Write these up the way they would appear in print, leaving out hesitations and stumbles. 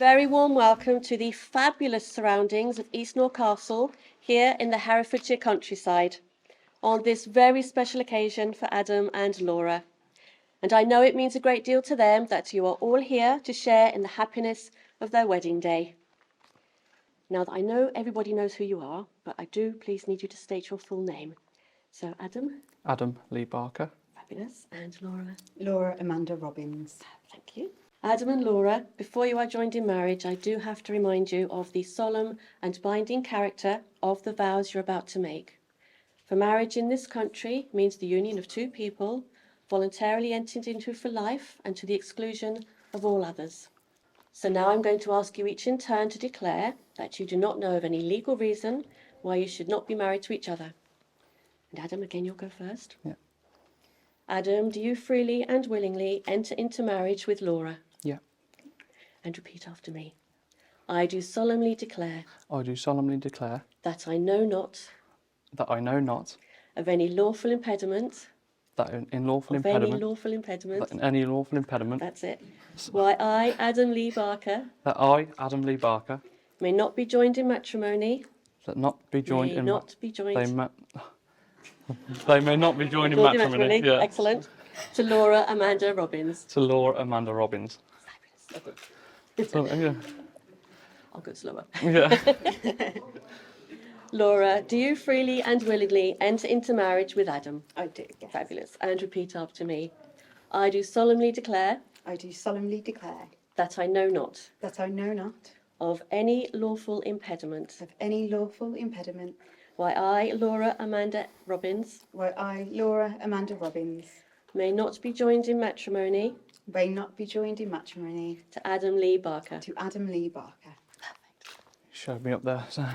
very warm welcome to the fabulous surroundings of Eastnor Castle here in the Herefordshire countryside on this very special occasion for Adam and Laura. And I know it means a great deal to them that you are all here to share in the happiness of their wedding day. Now that I know everybody knows who you are, but I do please need you to state your full name. So Adam. Adam Lee Barker. Fabulous. And Laura. Laura Amanda Robbins. Thank you. Adam and Laura, before you are joined in marriage, I do have to remind you of the solemn and binding character of the vows you're about to make. For marriage in this country means the union of two people voluntarily entered into for life and to the exclusion of all others. So now I'm going to ask you each in turn to declare that you do not know of any legal reason why you should not be married to each other. And Adam, again, you'll go first. Yeah. Adam, do you freely and willingly enter into marriage with Laura? Yeah. And repeat after me. I do solemnly declare I do solemnly declare that I know not that I know not of any lawful impediment, that in lawful of impediment, any lawful impediment, that in any lawful impediment, that's it, why I, Adam Lee Barker, that I, Adam Lee Barker, may not be joined in matrimony, that not be joined may in not be joined they may not be joined in joined matrimony. Yeah. Excellent. To Laura Amanda Robbins. To Laura Amanda Robbins. Fabulous. So, yeah. I'll go slower. Yeah. Laura, do you freely and willingly enter into marriage with Adam? I do, yes. Fabulous. And repeat after me. I do solemnly declare I do solemnly declare that I know not that I know not of any lawful impediment of any lawful impediment why I, Laura Amanda Robbins, why I, Laura Amanda Robbins, may not be joined in matrimony may not be joined in matrimony to Adam Lee Barker. to Adam Lee Barker. Showed me up there. So.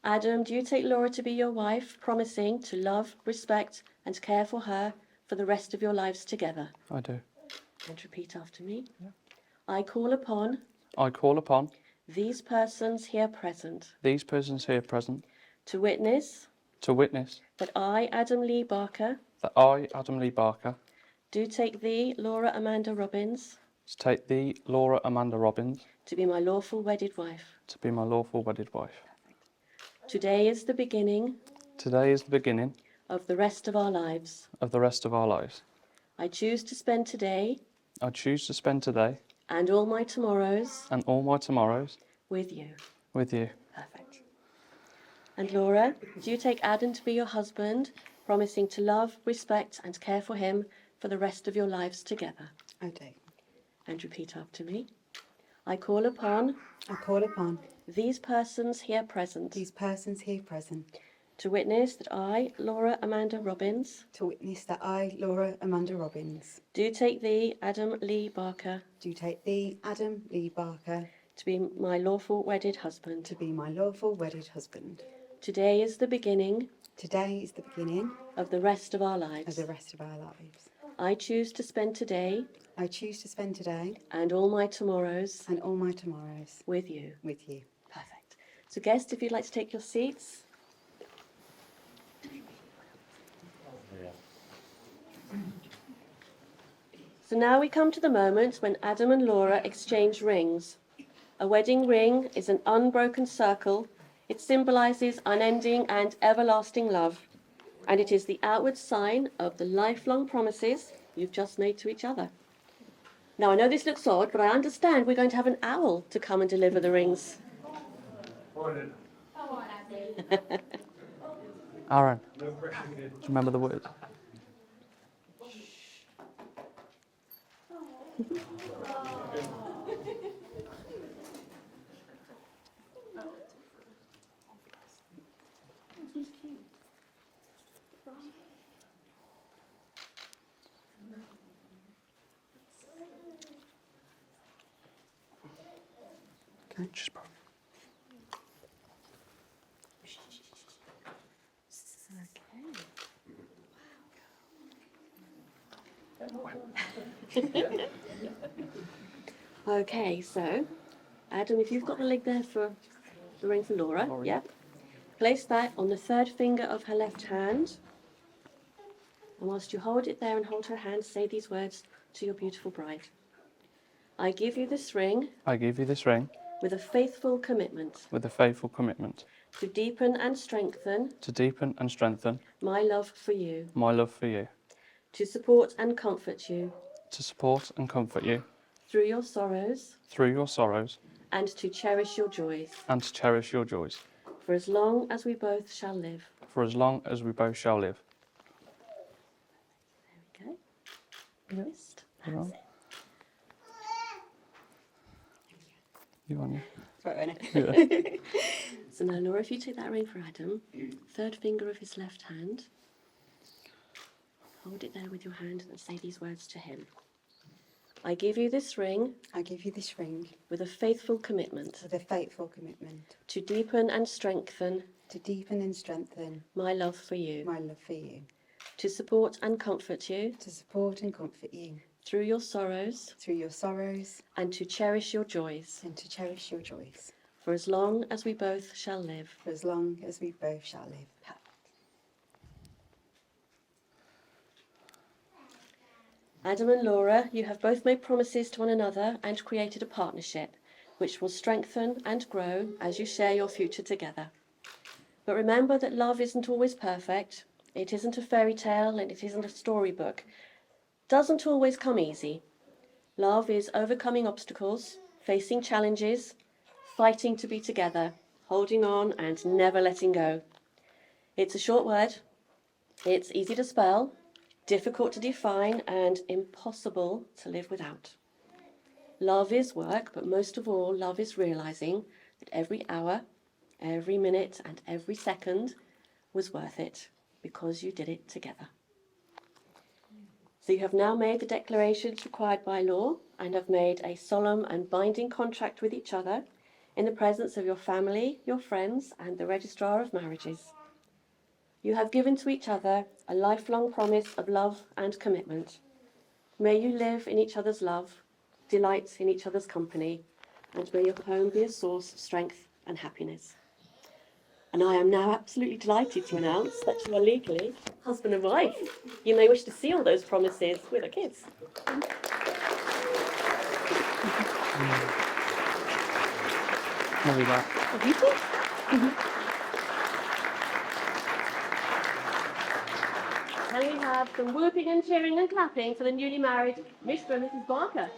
Adam, do you take Laura to be your wife, promising to love, respect, and care for her for the rest of your lives together? I do. And repeat after me. Yeah. I call upon I call upon these persons here present these persons here present to witness to witness that I, Adam Lee Barker, that I, Adam Lee Barker, do take thee, Laura Amanda Robbins, to take thee, Laura Amanda Robbins, to be my lawful wedded wife. to be my lawful wedded wife. Today is the beginning Today is the beginning of the rest of our lives. of the rest of our lives. I choose to spend today I choose to spend today and all my tomorrows and all my tomorrows with you. with you. Perfect. And Laura, do you take Adam to be your husband, promising to love, respect, and care for him for the rest of your lives together? I do. And repeat after me. I call upon I call upon these persons here present these persons here present to witness that I, Laura Amanda Robbins, to witness that I, Laura Amanda Robbins, do take thee, Adam Lee Barker, do take thee, Adam Lee Barker, to be my lawful wedded husband. to be my lawful wedded husband. Today is the beginning Today is the beginning of the rest of our of lives. the rest of our lives. I choose to spend today I choose to spend today and all my tomorrows and all my tomorrows with you. with you. Perfect. So guests, if you'd like to take your seats. So now we come to the moment when Adam and Laura exchange rings. A wedding ring is an unbroken circle. It symbolises unending and everlasting love. And it is the outward sign of the lifelong promises you've just made to each other. Now, I know this looks odd, but I understand we're going to have an owl to come and deliver the rings. Aaron, do you remember the words? Okay. Just Okay, so Adam, if you've got the leg there for the ring for Laura, Laura. yeah. Place that on the third finger of her left hand. And whilst you hold it there and hold her hand, say these words to your beautiful bride. I give you this ring I give you this ring with a faithful commitment with a faithful commitment to deepen and strengthen to deepen and strengthen my love for you, my love for you, to support and comfort you to support and comfort you through your sorrows through your sorrows and to cherish your joys and to cherish your joys for as long as we both shall live. for as long as we both shall live. There we go. Wrist. Hold on. You on you? Right, Renee. Yeah. So now, Laura, if you take that ring for Adam, third finger of his left hand, hold it there with your hand and say these words to him. I give you this ring I give you this ring with a faithful commitment with a faithful commitment to deepen and strengthen to deepen and strengthen my love for you, my love for you, to support and comfort you to support and comfort you through your sorrows through your sorrows and to cherish your joys and to cherish your joys for as long as we both shall live. for as long as we both shall live. Adam and Laura, you have both made promises to one another and created a partnership which will strengthen and grow as you share your future together. But remember that love isn't always perfect. It isn't a fairy tale and it isn't a storybook. It doesn't always come easy. Love is overcoming obstacles, facing challenges, fighting to be together, holding on and never letting go. It's a short word. It's easy to spell, difficult to define, and impossible to live without. Love is work, but most of all, love is realizing that every hour, every minute, and every second was worth it because you did it together. So you have now made the declarations required by law and have made a solemn and binding contract with each other in the presence of your family, your friends, and the Registrar of Marriages. You have given to each other a lifelong promise of love and commitment. May you live in each other's love, delight in each other's company, and may your home be a source of strength and happiness. And I am now absolutely delighted to announce that you are legally husband and wife. You may wish to seal those promises with the kids. There we go. Have you got? Can we have some whooping and cheering and clapping for the newly married Mr. and Mrs. Barker?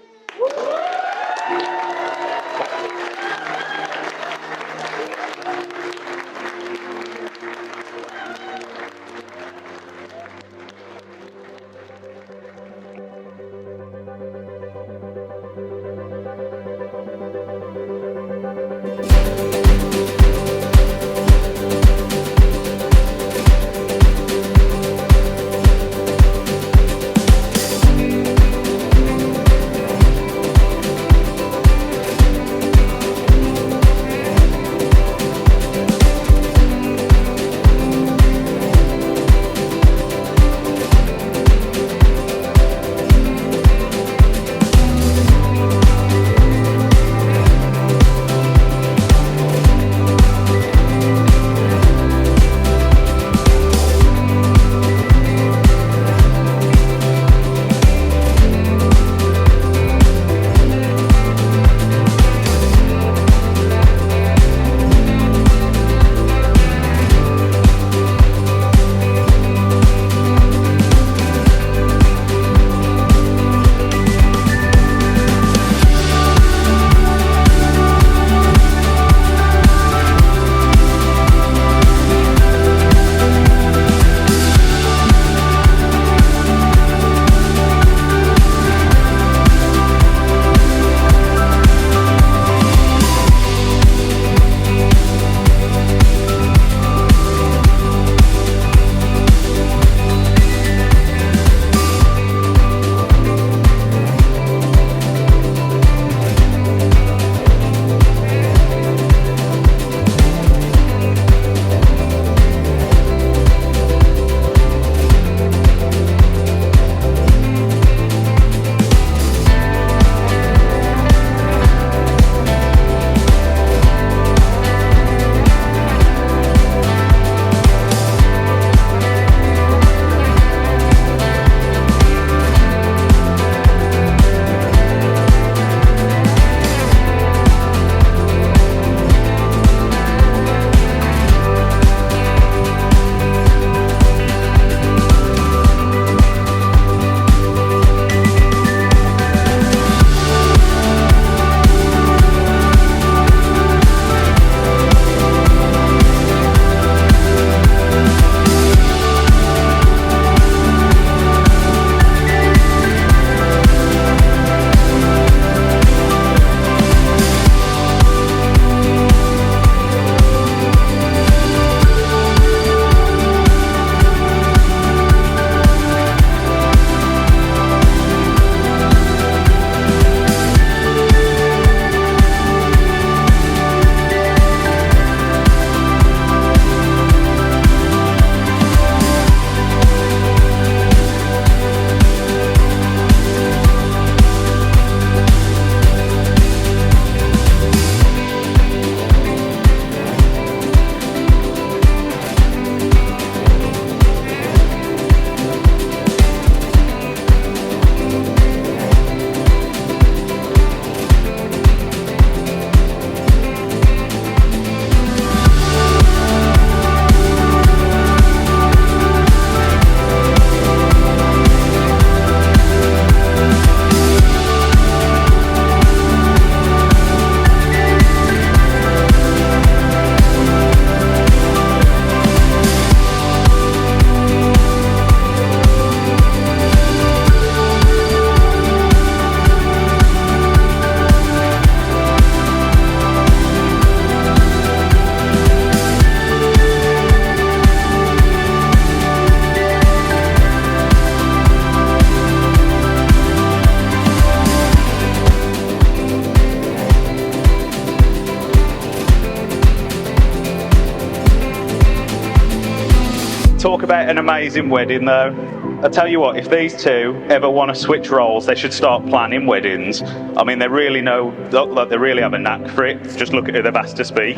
Talk about an amazing wedding, though. I tell you what, if these two ever want to switch roles, they should start planning weddings. I mean, they really know, like they really have a knack for it. Just look at who they've asked to speak.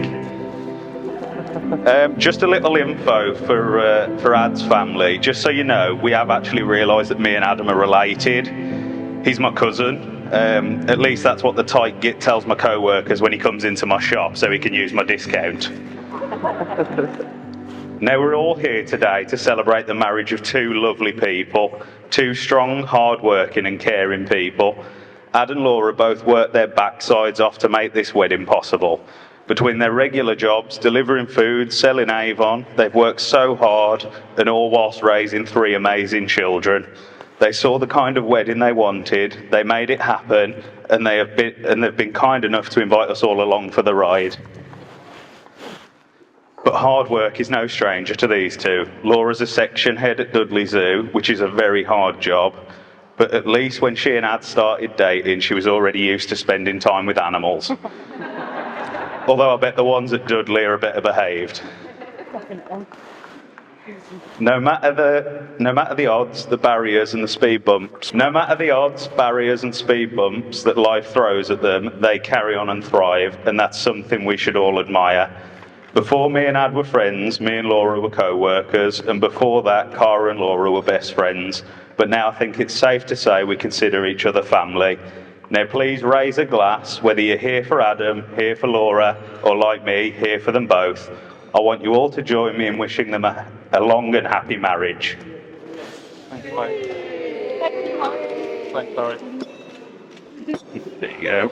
Just a little info for Ad's family. Just so you know, we have actually realised that me and Adam are related. He's my cousin. At least that's what the tight git tells my co-workers when he comes into my shop, so he can use my discount. Now, we're all here today to celebrate the marriage of two lovely people, two strong, hard-working and caring people. Ad and Laura both worked their backsides off to make this wedding possible. Between their regular jobs, delivering food, selling Avon, they've worked so hard, and all whilst raising three amazing children. They saw the kind of wedding they wanted, they made it happen, and they've been kind enough to invite us all along for the ride. But hard work is no stranger to these two. Laura's a section head at Dudley Zoo, which is a very hard job. But at least when she and Ad started dating, she was already used to spending time with animals. Although I bet the ones at Dudley are better behaved. No matter the odds, the barriers and the speed bumps, no matter the odds, barriers and speed bumps that life throws at them, they carry on and thrive, and that's something we should all admire. Before me and Ad were friends, me and Laura were co-workers, and before that, Cara and Laura were best friends. But now I think it's safe to say we consider each other family. Now please raise a glass, whether you're here for Adam, here for Laura, or like me, here for them both. I want you all to join me in wishing them a long and happy marriage. Thanks, mate. Thanks, Barry. There you go.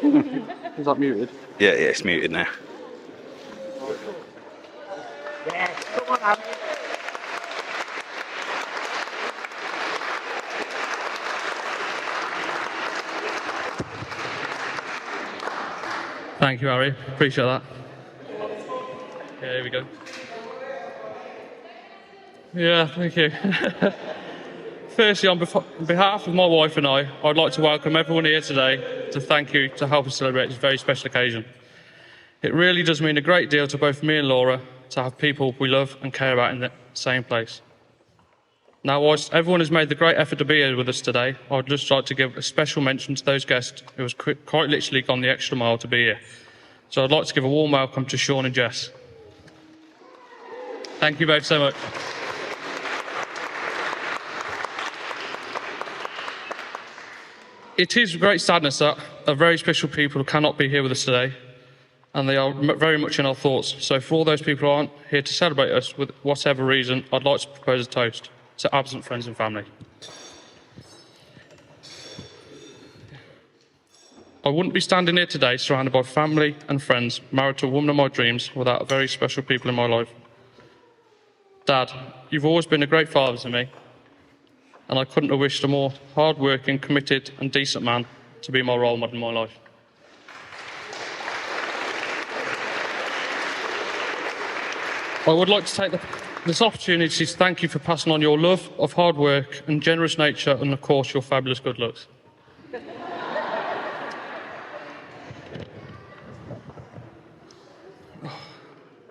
Is that muted? Yeah, it's muted now. Thank you, Harry. Appreciate that. Yeah, here we go. Yeah, thank you. Firstly, on behalf of my wife and I'd like to welcome everyone here today to thank you to help us celebrate this very special occasion. It really does mean a great deal to both me and Laura to have people we love and care about in the same place. Now, whilst everyone has made the great effort to be here with us today, I'd just like to give a special mention to those guests who have quite literally gone the extra mile to be here. So I'd like to give a warm welcome to Sean and Jess. Thank you both so much. It is great sadness that a very special people cannot be here with us today, and they are very much in our thoughts. So for all those people who aren't here to celebrate us with whatever reason, I'd like to propose a toast to absent friends and family. I wouldn't be standing here today surrounded by family and friends, married to a woman of my dreams, without very special people in my life. Dad, you've always been a great father to me, and I couldn't have wished a more hard-working, committed and decent man to be my role model in my life. I would like to take this opportunity to thank you for passing on your love of hard work and generous nature, and of course your fabulous good looks.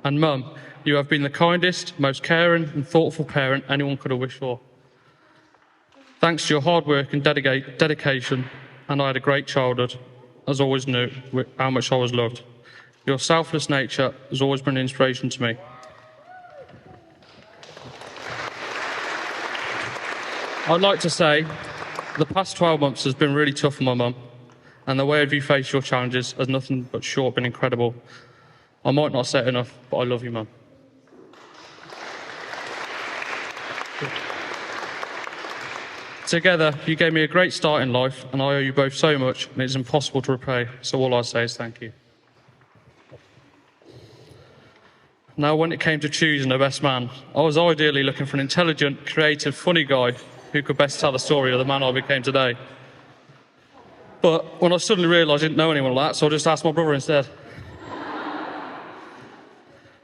And Mum, you have been the kindest, most caring and thoughtful parent anyone could have wished for. Thanks to your hard work and dedication, and I had a great childhood, as I always knew how much I was loved. Your selfless nature has always been an inspiration to me. I'd like to say the past 12 months has been really tough for my mum, and the way you face your challenges has nothing but short been incredible. I might not say it enough, but I love you, Mum. Together, you gave me a great start in life, and I owe you both so much, and it's impossible to repay, so all I say is thank you. Now, when it came to choosing a best man, I was ideally looking for an intelligent, creative, funny guy who could best tell the story of the man I became today. But when I suddenly realised I didn't know anyone like that, so I just asked my brother instead.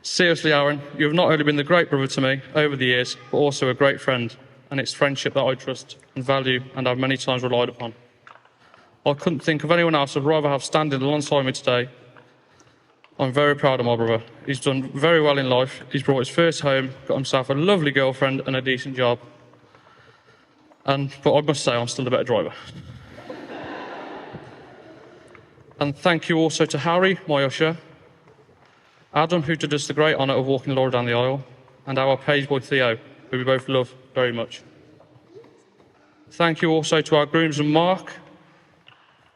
Seriously, Aaron, you have not only been the great brother to me over the years, but also a great friend, and it's friendship that I trust and value and have many times relied upon. I couldn't think of anyone else I'd rather have standing alongside me today. I'm very proud of my brother. He's done very well in life. He's brought his first home, got himself a lovely girlfriend and a decent job. But I must say, I'm still a better driver. And thank you also to Harry, my usher, Adam, who did us the great honour of walking Laura down the aisle, and our page boy Theo, who we both love very much. Thank you also to our groomsmen Mark,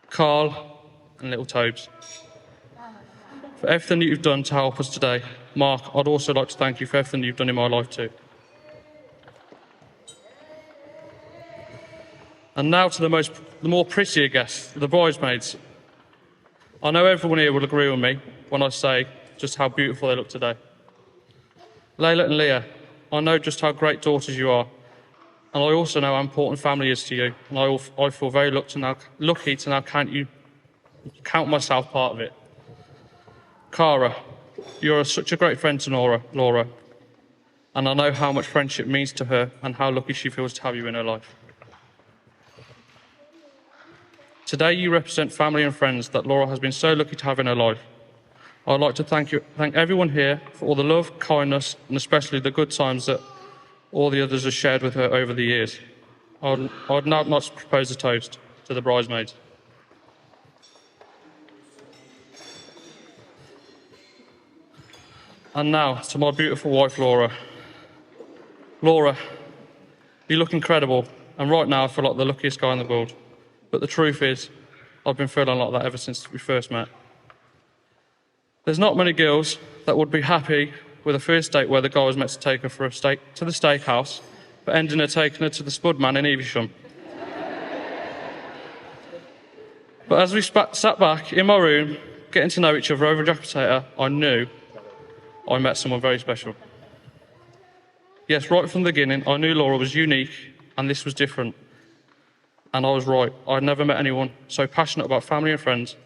Carl, and little Tobes. For everything that you've done to help us today. Mark, I'd also like to thank you for everything you've done in my life too. And now to the more prettier guests, the bridesmaids. I know everyone here will agree with me when I say just how beautiful they look today. Layla and Leah, I know just how great daughters you are, and I also know how important family is to you, and I feel very lucky to now count myself part of it. Cara, you're such a great friend to Laura, and I know how much friendship means to her and how lucky she feels to have you in her life. Today you represent family and friends that Laura has been so lucky to have in her life. I'd like to thank everyone here for all the love, kindness, and especially the good times that all the others have shared with her over the years. I'd now like to propose a toast to the bridesmaids. And now to my beautiful wife, Laura. Laura, you look incredible, and right now I feel like the luckiest guy in the world. But the truth is, I've been feeling like that ever since we first met. There's not many girls that would be happy with a first date where the guy was meant to take her for a steak to the steakhouse, but ended up taking her to the Spudman in Evesham. But as we sat back in my room, getting to know each other over a jacket potato, I knew I met someone very special. Yes, right from the beginning, I knew Laura was unique and this was different. And I was right. I'd never met anyone so passionate about family and friends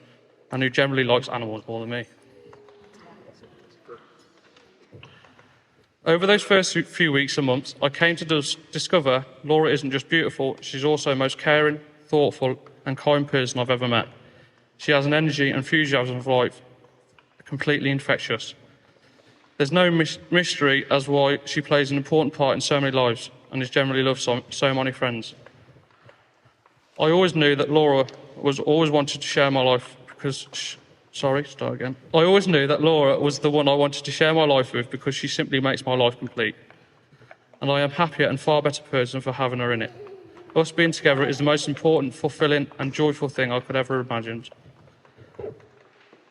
and who generally likes animals more than me. Over those first few weeks and months, I came to discover Laura isn't just beautiful, she's also the most caring, thoughtful and kind person I've ever met. She has an energy and enthusiasm for life completely infectious. There's no mystery as why she plays an important part in so many lives and is generally loved so many friends. I always knew that Laura was always wanted to share my life because... I always knew that Laura was the one I wanted to share my life with because she simply makes my life complete. And I am happier and far better person for having her in it. Us being together is the most important, fulfilling and joyful thing I could ever imagine.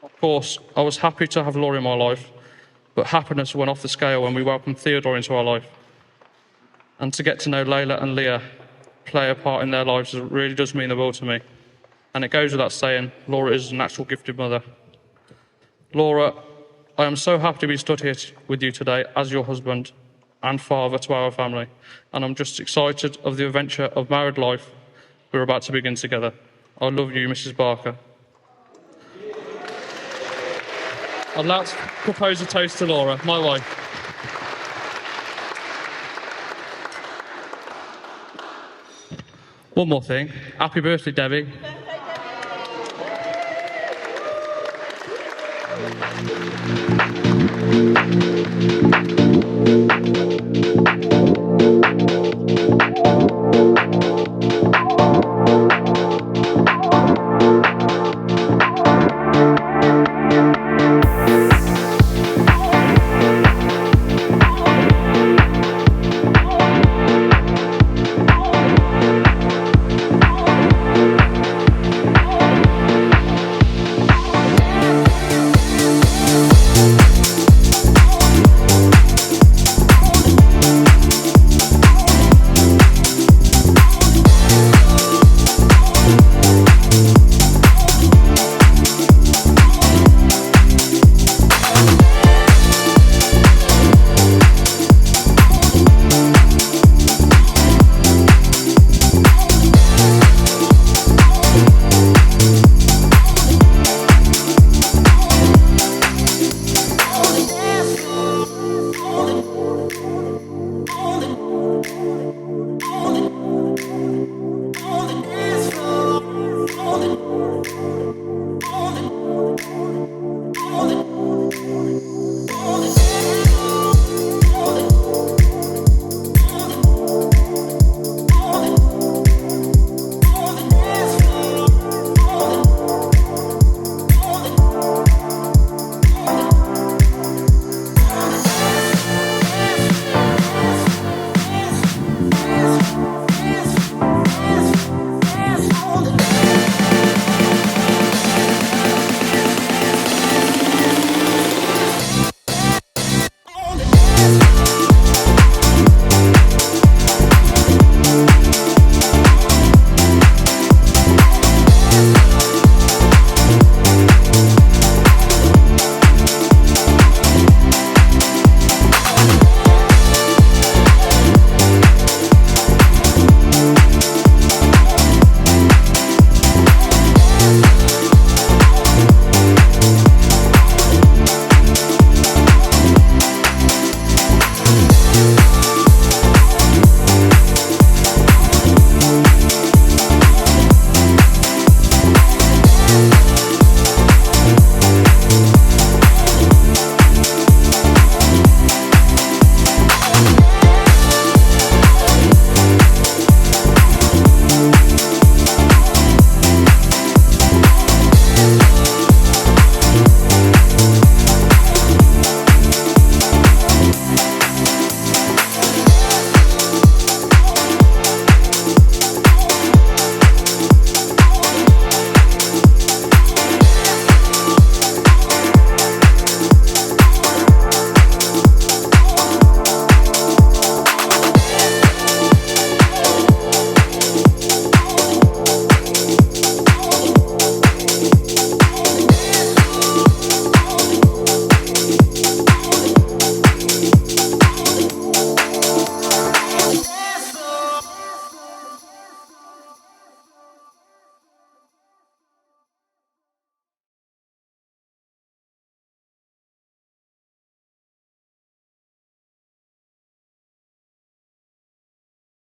Of course, I was happy to have Laura in my life, but happiness went off the scale when we welcomed Theodore into our life. And to get to know Layla and Leah play a part in their lives really does mean the world to me. And it goes without saying, Laura is a natural gifted mother. Laura, I am so happy to be stood here with you today as your husband and father to our family. And I'm just excited of the adventure of married life we're about to begin together. I love you, Mrs. Barker. I'd like to propose a toast to Laura, my wife. One more thing. Happy birthday, Debbie.